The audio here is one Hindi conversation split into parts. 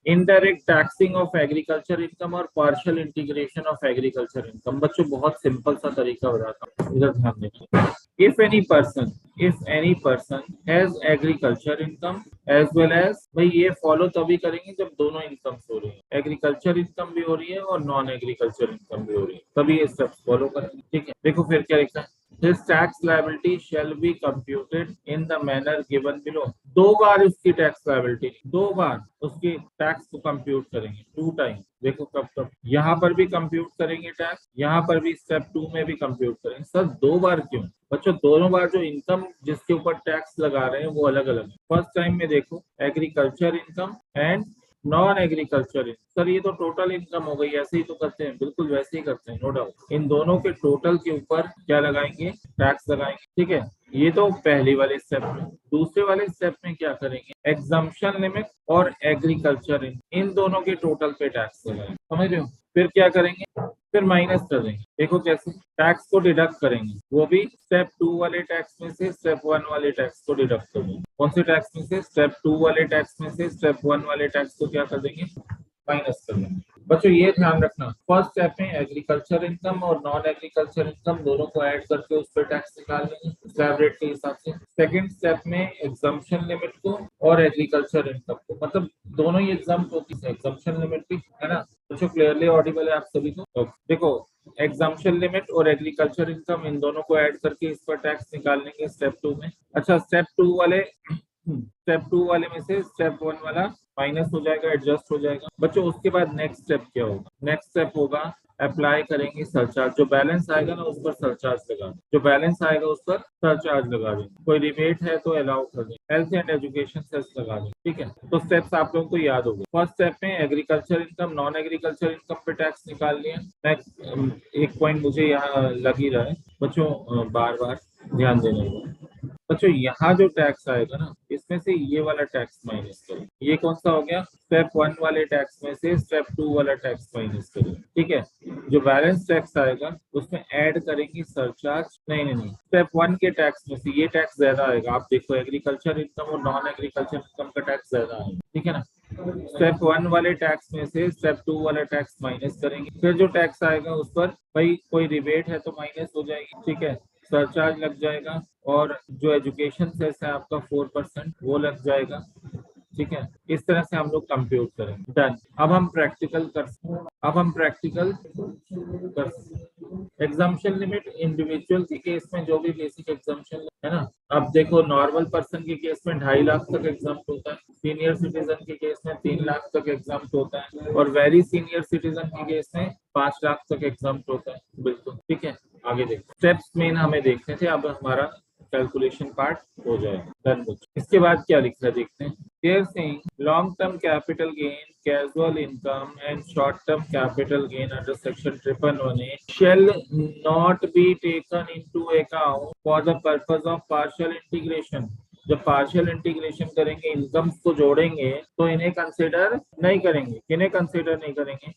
Indirect taxing of agriculture income और partial integration of agriculture income. बच्चों बहुत सिंपल सा तरीका बताता हूँ, इधर ध्यान देना। If any person has agriculture income as well as, भाई ये फॉलो तभी करेंगे जब दोनों इनकम हो रही है, एग्रीकल्चर इनकम भी हो रही है और नॉन एग्रीकल्चर इनकम भी हो रही है, तभी ये स्टेप्स फॉलो करेंगे। ठीक है, देखो फिर क्या लिखा है। His tax liability shall be computed in the manner given below। दो बार उसकी टैक्स लायबिलिटी, दो बार उसकी टैक्स को कंप्यूट करेंगे, टू टाइम। देखो कब कब यहाँ पर भी कंप्यूट करेंगे टैक्स, यहाँ पर भी स्टेप 2 में भी कंप्यूट करेंगे। सर दो बार क्यों? बच्चों दोनों बार जो इनकम जिसके ऊपर टैक्स लगा रहे हैं वो अलग अलग है। फर्स्ट टाइम में देखो agriculture income and non agriculture income. Sir ये तो टोटल इनकम हो गई, ऐसे ही तो करते हैं, बिल्कुल वैसे ही करते हैं, नो डाउट। इन दोनों के टोटल के ऊपर क्या लगाएंगे? टैक्स लगाएंगे। ठीक है, ये तो पहली वाले स्टेप में। दूसरे वाले स्टेप में क्या करेंगे? एग्जम्पशन लिमिट और एग्रीकल्चर इन दोनों के टोटल पे टैक्स लगाएंगे, समझ रहे हो? फिर क्या करेंगे? फिर माइनस कर देंगे। देखो कैसे, टैक्स को डिडक्ट करेंगे, वो भी स्टेप 2 वाले टैक्स में से स्टेप 1 वाले टैक्स को डिडक्ट कर देंगे। कौन से टैक्स में से? स्टेप 2 वाले टैक्स में से स्टेप 1 वाले टैक्स को क्या कर देंगे? माइनस कर देंगे। बच्चों ये ध्यान रखना, फर्स्ट स्टेप में एग्रीकल्चर इनकम और नॉन एग्रीकल्चर इनकम दोनों को ऐड करके उस पर टैक्स निकाल लेंगे स्लैब रेट के हिसाब से। सेकंड स्टेप में एग्जम्पशन लिमिट को और एग्रीकल्चर इनकम को, मतलब दोनों ही एग्जाम्प्ट होती है, एग्जम्पशन लिमिट भी है ना। बच्चों क्लियरली ऑडिबल है आप सभी को? तो देखो एग्जम्पशन लिमिट और एग्रीकल्चर इनकम इन दोनों को ऐड करके इस पर टैक्स निकाल लेंगे स्टेप 2 में। अच्छा स्टेप 2 वाले में से स्टेप 1 वाला माइनस हो जाएगा, एडजस्ट हो जाएगा। बच्चों उसके बाद नेक्स्ट स्टेप क्या होगा? नेक्स्ट स्टेप होगा अप्लाई करेंगे सरचार्ज। जो बैलेंस आएगा ना उस पर सरचार्ज लगा दें, जो बैलेंस आएगा उस पर सरचार्ज लगा दें। कोई रिबेट है तो अलाउ कर दें, हेल्थ एंड एजुकेशन सेस लगा दें। ठीक है, तो स्टेप्स आप लोगों को याद हो गए। फर्स्ट स्टेप में agriculture income non agriculture income पे टैक्स निकाल लिया। नेक्स्ट एक पॉइंट मुझे यहाँ लग ही रहा है बच्चों, बार बार ध्यान देने को। बच्चों यहाँ जो टैक्स आएगा ना इसमें से ये वाला टैक्स माइनस करें। ये कौन सा हो गया? स्टेप 1 वाले टैक्स में से स्टेप 2 वाला टैक्स माइनस करें। ठीक है, जो बैलेंस टैक्स आएगा उसमें ऐड करेंगे सरचार्ज। नहीं, स्टेप 1 के टैक्स में से ये टैक्स ज्यादा आएगा। आप देखो एग्रीकल्चर इनकम और नॉन एग्रीकल्चर इनकम का टैक्स ज्यादा आएगा। ठीक है ना, स्टेप 1 वाले टैक्स में से स्टेप 2 वाला टैक्स माइनस करेंगे। फिर जो टैक्स आएगा उस पर भाई कोई रिबेट है तो माइनस हो जाएगी। ठीक है, सरचार्ज लग जाएगा और जो एजुकेशन सेस है आपका 4% वो लग जाएगा। ठीक है, इस तरह से हम लोग कंप्यूट करेंगे। डन। अब हम प्रैक्टिकल कर एग्जाम्पशन लिमिट इंडिविजुअल के केस में जो भी बेसिक एग्जाम्पशन है ना। अब देखो नॉर्मल पर्सन के केस में 2.5 लाख तक एग्जाम होता है, सीनियर सिटीजन के केस में 3 लाख तक एग्जाम होता है और वेरी सीनियर सिटीजन के केस में 5 लाख तक एग्जाम होता है। बिल्कुल ठीक है, आगे देखो। स्टेप्स मेन हमें देखने थे, अब हमारा कैलकुलेशन पार्ट हो जाएगा। डन। इसके बाद क्या लिखा है देखते हैं। They're saying long-term capital gain, casual income, and short-term capital gain under section 111A shall not be taken into account for the purpose of partial integration। जब पार्शियल इंटीग्रेशन करेंगे, इनकम्स को जोड़ेंगे तो इन्हें कंसिडर नहीं करेंगे। किन्हें कंसिडर नहीं करेंगे?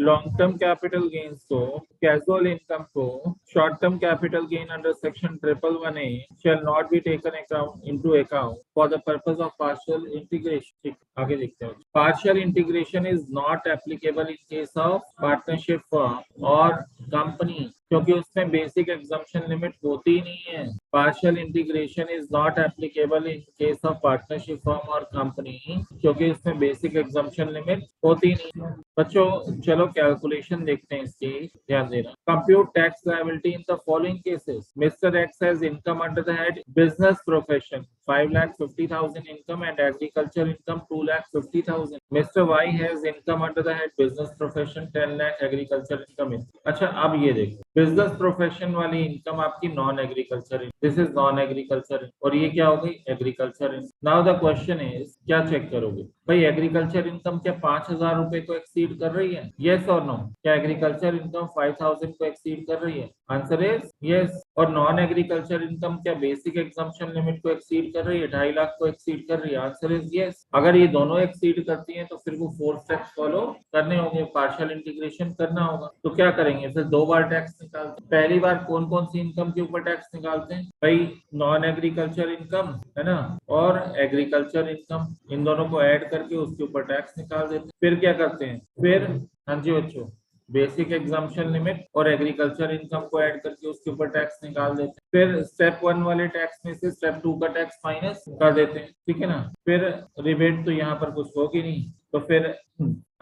लॉन्ग टर्म कैपिटल गेन्स को, कैजुअल इनकम को, short term capital gain under section 111A shall not be taken into account for the purpose of partial integration। आगे देखते हैं। Partial integration is not applicable in case of partnership firm और कंपनी, क्योंकि उसमें बेसिक एग्जम्पशन लिमिट होती ही नहीं है। Partial integration is not applicable in case of partnership firm और कंपनी, क्योंकि उसमें बेसिक एग्जम्पशन लिमिट होती नहीं। बच्चों चलो कैलकुलेशन देखते हैं इसकी, ध्यान देना। Compute tax liability in the following cases. Mister x has income under the head business profession 5,50,000 income and agriculture income 2,50,000। Mr. Y has income under the head business profession 10 lakh, agriculture income। अच्छा अब ये देखो, बिजनेस प्रोफेशन वाली इनकम आपकी non agriculture, this is non agriculture, और ये क्या हो गई? Agriculture. Now the question is क्या चेक करोगे भाई? एग्रीकल्चर इनकम क्या 5,000 रुपए को एक्सीड एक्सीड कर रही है? यस और नो? क्या एग्रीकल्चर इनकम 5000 को एक्सीड कर रही है? Answer is yes. और नॉन एग्रीकल्चर इनकम क्या बेसिक एग्जम्पशन लिमिट को एक्सीड कर रही है? 2.5 लाख को एक्सीड कर रही है? Answer is yes. अगर ये दोनों एक्सीड करती हैं तो फिर वो 4 स्टेप्स फॉलो करने होंगे, पार्शियल इंटीग्रेशन करना होगा। तो क्या करेंगे फिर? 2 बार टैक्स निकालते हैं। पहली बार कौन कौन सी इनकम के ऊपर टैक्स निकालते हैं भाई? नॉन एग्रीकल्चर इनकम है ना, और एग्रीकल्चर इनकम, इन दोनों को ऐड करके उसके ऊपर टैक्स निकाल देते हैं। फिर क्या करते हैं? फिर हाँ जी बच्चों, बेसिक एग्जाम्पशन लिमिट और एग्रीकल्चर इनकम को ऐड करके उसके ऊपर टैक्स निकाल देते हैं। फिर स्टेप 1 वाले टैक्स में से स्टेप 2 का टैक्स माइनस कर देते हैं, ठीक है ना। फिर रिबेट तो यहाँ पर कुछ होगी नहीं, तो फिर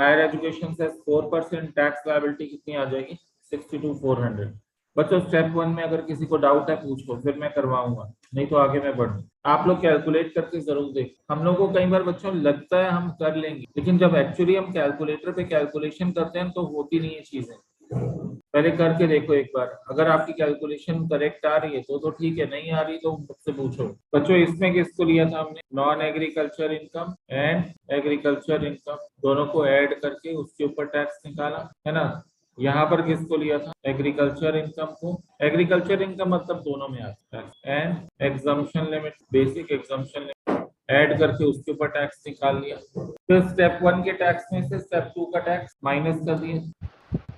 हायर एजुकेशन से 4% टैक्स लायबिलिटी कितनी आ जाएगी? 62,400। बच्चों स्टेप 1 में अगर किसी को डाउट है पूछ लो, फिर मैं करवाऊंगा, नहीं तो आगे मैं बढ़ूँ। आप लोग कैलकुलेट करके जरूर देख। हम लोगों को कई बार बच्चों लगता है हम कर लेंगे, लेकिन जब एक्चुअली हम कैलकुलेटर पे कैलकुलेशन करते हैं तो होती नहीं है चीजें। पहले करके देखो एक बार, अगर आपकी कैलकुलेशन करेक्ट आ रही है तो ठीक है, नहीं आ रही तो मुझसे पूछो। बच्चों इसमें किसको लिया था हमने? Non agriculture income and agriculture income दोनों को ऐड करके उसके ऊपर टैक्स निकाला, है ना। यहाँ पर किसको लिया था? एग्रीकल्चर इनकम को। एग्रीकल्चर इनकम मतलब दोनों में आता है। And exemption limit, basic exemption limit add करके उसके ऊपर टैक्स निकाल लिया। फिर स्टेप 1 के टैक्स में से स्टेप 2 का टैक्स माइनस कर दिया।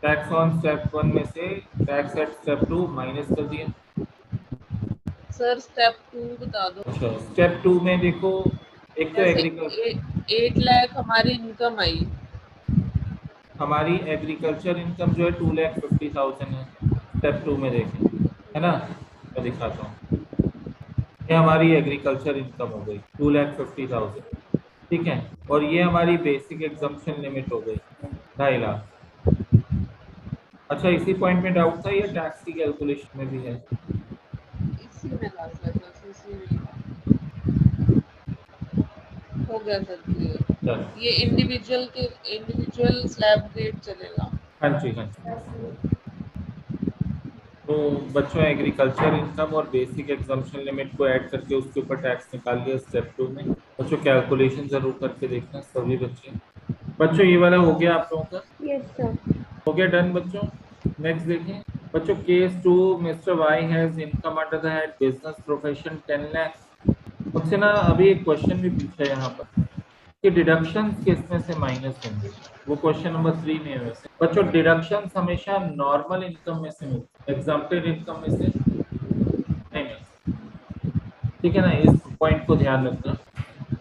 टैक्स ऑन स्टेप 1 में से टैक्स एट स्टेप 2 माइनस कर दिया। सर स्टेप 2 बता दो। अच्छा, स्टेप 2 में देखो, एक तो जैसे एग्रीकल्चर 8 लाख हमारी इनकम आई, हमारी एग्रीकल्चर इनकम जो है 2,50,000 है। स्टेप 2 में देखें, है ना, मैं दिखाता हूँ। ये हमारी एग्रीकल्चर इनकम हो गई 2,50,000, ठीक है। और ये हमारी बेसिक एग्जम्पशन लिमिट हो गई 2.5 लाख। अच्छा, इसी पॉइंट में डाउट था या टैक्स की कैलकुलेशन में भी है? इसी में ला सर, इसी में हो गया सर क्लियर। चलो, ये इंडिविजुअल स्लैब रेट चलेगा। हाँ जी हाँ जी। तो बच्चों एग्रीकल्चर इनकम और बेसिक एग्जम्पशन लिमिट को ऐड करके उसके ऊपर टैक्स निकाल लिया स्टेप 2 में। बच्चों कैलकुलेशन जरूर करके देखना सभी बच्चे। बच्चों ये वाला हो गया आप लोगों का? Yes sir. हो गया डन बच्चों। नेक्स्ट देखें बच्चों, case 2, mister Y has income under the head business profession 10 lakh. मुझसे ना अभी एक क्वेश्चन भी पूछा है यहाँ पर कि डिडक्शंस किसमें से माइनस होंगे। वो क्वेश्चन नंबर 3 में है। वैसे बच्चों डिडक्शंस हमेशा नॉर्मल इनकम में से मिलती है, एग्जाम्पटेड इनकम में से नहीं मिलती, ठीक है ना। इस पॉइंट को ध्यान रखना।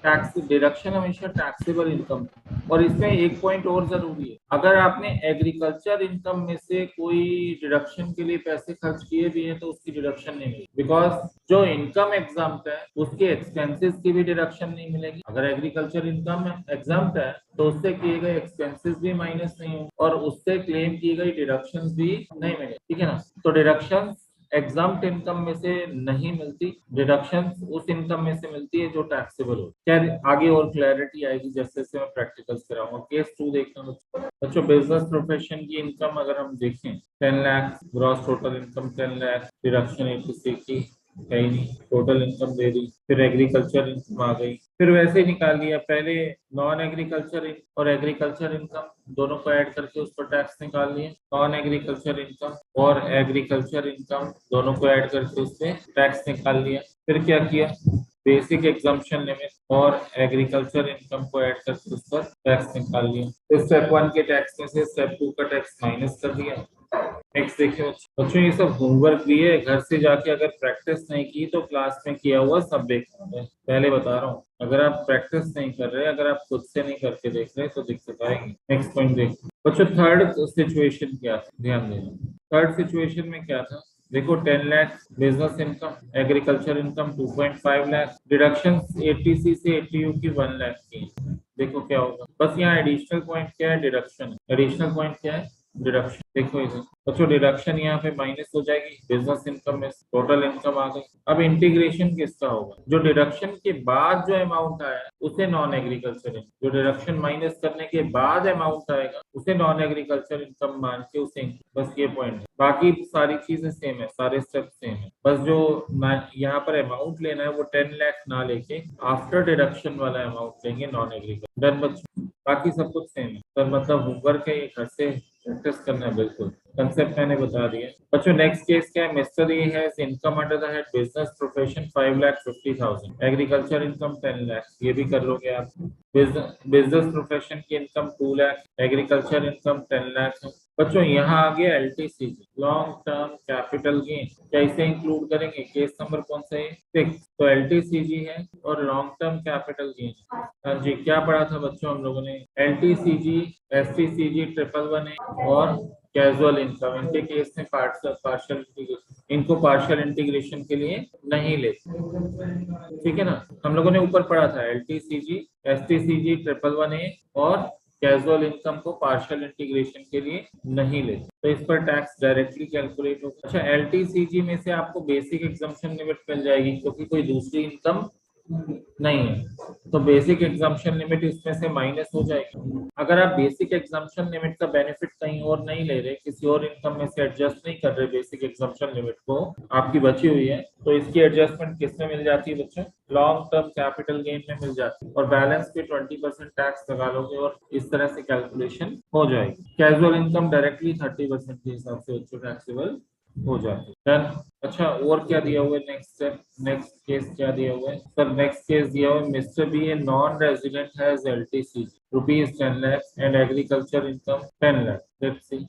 टैक्स डिडक्शन हमेशा टैक्सेबल इनकम। और इसमें एक पॉइंट और जरूरी है, अगर आपने एग्रीकल्चर इनकम में से कोई डिडक्शन के लिए पैसे खर्च किए भी हैं तो उसकी डिडक्शन नहीं मिलेगी, बिकॉज जो इनकम एग्जाम्प्ट है उसके एक्सपेंसेस की भी डिडक्शन नहीं मिलेगी। अगर एग्रीकल्चर इनकम एग्जाम्प्ट है तो उससे किए गए एक्सपेंसेस भी माइनस नहीं होंगे और उससे क्लेम की गई डिडक्शन भी नहीं मिलेगी, ठीक है ना। तो डिडक्शन एग्जाम्प्ट इनकम में से नहीं मिलती, डिडक्शंस उस इनकम में से मिलती है जो टैक्सेबल हो। क्या आगे और क्लैरिटी आएगी जैसे जैसे मैं प्रैक्टिकल्स कराऊंगा। केस 2 देखना बच्चों, बिजनेस प्रोफेशन की इनकम अगर हम देखें 10 lakh, gross total income 10 lakh, deduction 86 की कहीं नहीं, टोटल इनकम दे दी। फिर एग्रीकल्चर इनकम आ गई, फिर वैसे ही निकाल लिया। पहले नॉन एग्रीकल्चर और एग्रीकल्चर इनकम दोनों को ऐड करके उस पर टैक्स निकाल लिए। नॉन एग्रीकल्चर इनकम और एग्रीकल्चर इनकम दोनों को ऐड करके उस पर टैक्स निकाल लिया। फिर क्या किया? बेसिक एग्जम्पशन लिमिट और एग्रीकल्चर इनकम को ऐड करके उस पर टैक्स निकाल लिया। स्टेप 1 के टैक्स में से स्टेप 2 का टैक्स माइनस कर दिया। नेक्स्ट देखिए बच्चों, ये सब होमवर्क दिए, घर से जाके अगर प्रैक्टिस नहीं की तो क्लास में किया हुआ सब देखना है। पहले बता रहा हूँ, अगर आप प्रैक्टिस नहीं कर रहे, अगर आप खुद से नहीं करके देख रहे तो दिक्कत आएगी। नेक्स्ट पॉइंट देखो बच्चों, थर्ड सिचुएशन क्या था, ध्यान देना। थर्ड सिचुएशन में क्या था? देखो 10 lakh business income, agriculture income 2.5 lakh, deduction 80C से 80U की 1 लाख की। देखो क्या होगा, बस यहाँ एडिशनल पॉइंट क्या है? डिडक्शन। एडिशनल पॉइंट क्या है? डिडक्शन देखो इधर बच्चों, डिडक्शन यहाँ पे माइनस हो जाएगी, बिजनेस इनकम में टोटल इनकम आ गई। अब इंटीग्रेशन किसका होगा? जो डिडक्शन के बाद जो अमाउंट आया उसे नॉन एग्रीकल्चर इनकम, जो डिडक्शन माइनस करने के बाद अमाउंट आएगा उसे नॉन एग्रीकल्चर इनकम मान के उसे, बस ये पॉइंट है। बाकी सारी चीजें सेम है, सारे स्टेप सेम है, बस जो यहाँ पर अमाउंट लेना है वो 10 लाख ना लेके आफ्टर डिडक्शन वाला अमाउंट लेंगे नॉन एग्रीकल्चर। डन बच्चों, बाकी सब कुछ सेम है। तो मतलब होमवर्क है, घर से प्रैक्टिस करना है, बिल्कुल कंसेप्ट मैंने बता दिया बच्चों। नेक्स्ट केस क्या है? Mister A has income under the head business profession 5,50,000, agriculture income 10 lakh, ये भी कर लोगे आप। बिजनेस प्रोफेशन की income 2 lakh, agriculture income 10 lakh है। बच्चों यहाँ आ गया LTCG, long term capital gain, कैसे इंक्लूड करेंगे? केस नंबर कौन सा है? 6। तो एलटीसीजी है और लॉन्ग टर्म कैपिटल गेन। हाँ जी, क्या पढ़ा था बच्चों हम लोगों ने? एलटीसीजी, एसटीसीजी, 111 है और कैजुअल इनकम। इनके केस में पार्शियल इंटीग्रेशन, इनको पार्शियल इंटीग्रेशन के लिए नहीं लेते, ठीक है ना? हम लोगों ने ऊपर पढ़ा था एलटीसीजी, एसटीसीजी, 111A और कैजुअल इनकम को पार्शियल इंटीग्रेशन के लिए नहीं लेते, तो इस पर टैक्स डायरेक्टली कैलकुलेट होगा। अच्छा, एलटीसीजी में से आपको बेसिक एग्जम्पशन लिमिट मिल जाएगी क्योंकि कोई दूसरी इनकम नहीं है, तो बेसिक एग्जम्पशन लिमिट इसमें से माइनस हो जाएगी। अगर आप बेसिक एग्जम्पशन लिमिट का बेनिफिट कहीं और नहीं ले रहे, किसी और इनकम में से एडजस्ट नहीं कर रहे बेसिक एग्जम्पशन लिमिट को, आपकी बची हुई है, तो इसकी एडजस्टमेंट किसमें मिल जाती है बच्चों? लॉन्ग टर्म कैपिटल गेन में मिल जाती है, और बैलेंस पे 20% टैक्स लगा लोगे और इस तरह से कैलकुलेशन हो जाएगी। कैजुअल इनकम डायरेक्टली 30% के हिसाब से बच्चों टैक्सेबल हो जाती है। डन। अच्छा, और क्या दिया हुआ है? नेक्स्ट स्टेप, नेक्स्ट केस क्या दिया हुआ है सर? नेक्स्ट केस दिया हुआ है, mister B a non resident has LTC rupees 10 lakh and agriculture income 10 lakh. Let's see,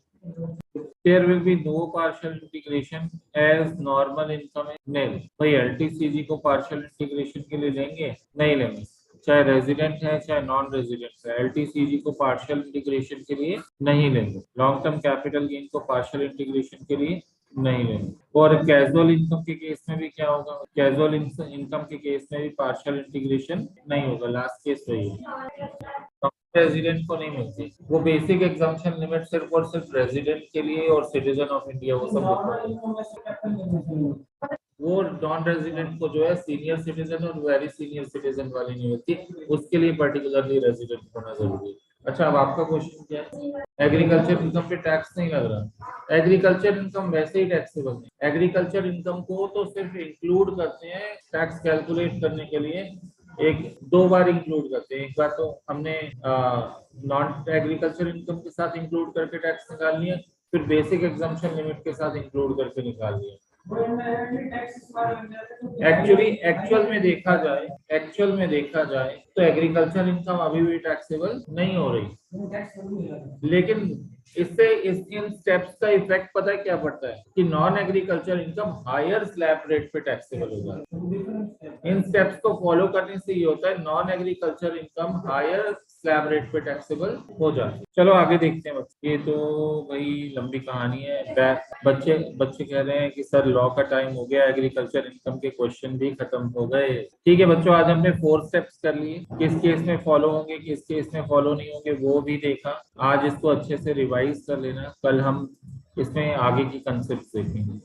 there will be no partial integration as normal income is nil। भाई एलटीसीजी को पार्शियल इंटीग्रेशन के लिए लेंगे? नहीं लेंगे, चाहे रेजिडेंट है चाहे नॉन रेजिडेंट है, एलटीसीजी को पार्शियल इंटीग्रेशन के लिए नहीं लेंगे। लॉन्ग टर्म कैपिटल गेन को पार्शियल इंटीग्रेशन के लिए नहीं लेंगे। और कैजुअल इनकम के केस में भी क्या होगा? कैजुअल इनकम के केस में भी पार्शियल इंटीग्रेशन नहीं होगा। लास्ट केस वही है, रेजिडेंट को नहीं मिलती वो बेसिक एग्जम्पशन लिमिट, सिर्फ और सिर्फ रेजिडेंट के लिए और सिटीजन ऑफ इंडिया वो सब। वो नॉन रेजिडेंट को जो है सीनियर सिटीजन और वेरी सीनियर सिटीजन वाली नहीं होती, उसके लिए पर्टिकुलरली रेजिडेंट होना जरूरी है। अच्छा, अब आपका क्वेश्चन क्या है? एग्रीकल्चर इनकम पे टैक्स नहीं लग रहा। एग्रीकल्चर इनकम वैसे ही टैक्सेबल नहीं। एग्रीकल्चर इनकम को तो सिर्फ इंक्लूड करते हैं टैक्स कैलकुलेट करने के लिए, एक दो बार इंक्लूड करते हैं। एक बार तो हमने नॉन एग्रीकल्चर इनकम के साथ इंक्लूड करके टैक्स निकाल लिया, फिर बेसिक एग्जम्पशन लिमिट के साथ इंक्लूड करके निकाल लिया। एक्चुअल में देखा जाए तो एग्रीकल्चर इनकम अभी भी टैक्सेबल नहीं हो रही, लेकिन इससे इन स्टेप्स का इफेक्ट पता है क्या पड़ता है कि non agriculture income higher slab rate पे टैक्सेबल हो जाता है। इन स्टेप्स को फॉलो करने से ये होता है non agriculture income higher slab rate पे टैक्सेबल हो जाती है। चलो आगे देखते हैं बच्चे, ये तो भाई लंबी कहानी है। बच्चे कह रहे हैं कि सर लॉ का टाइम हो गया, एग्रीकल्चर इनकम के क्वेश्चन भी खत्म हो गए। ठीक है बच्चों, आज हमने 4 स्टेप्स कर लिए, किस केस में फॉलो होंगे किस केस में फॉलो नहीं होंगे वो भी देखा। आज इसको अच्छे से रिवाइज कर लेना, कल हम इसमें आगे की कंसेप्ट देखेंगे।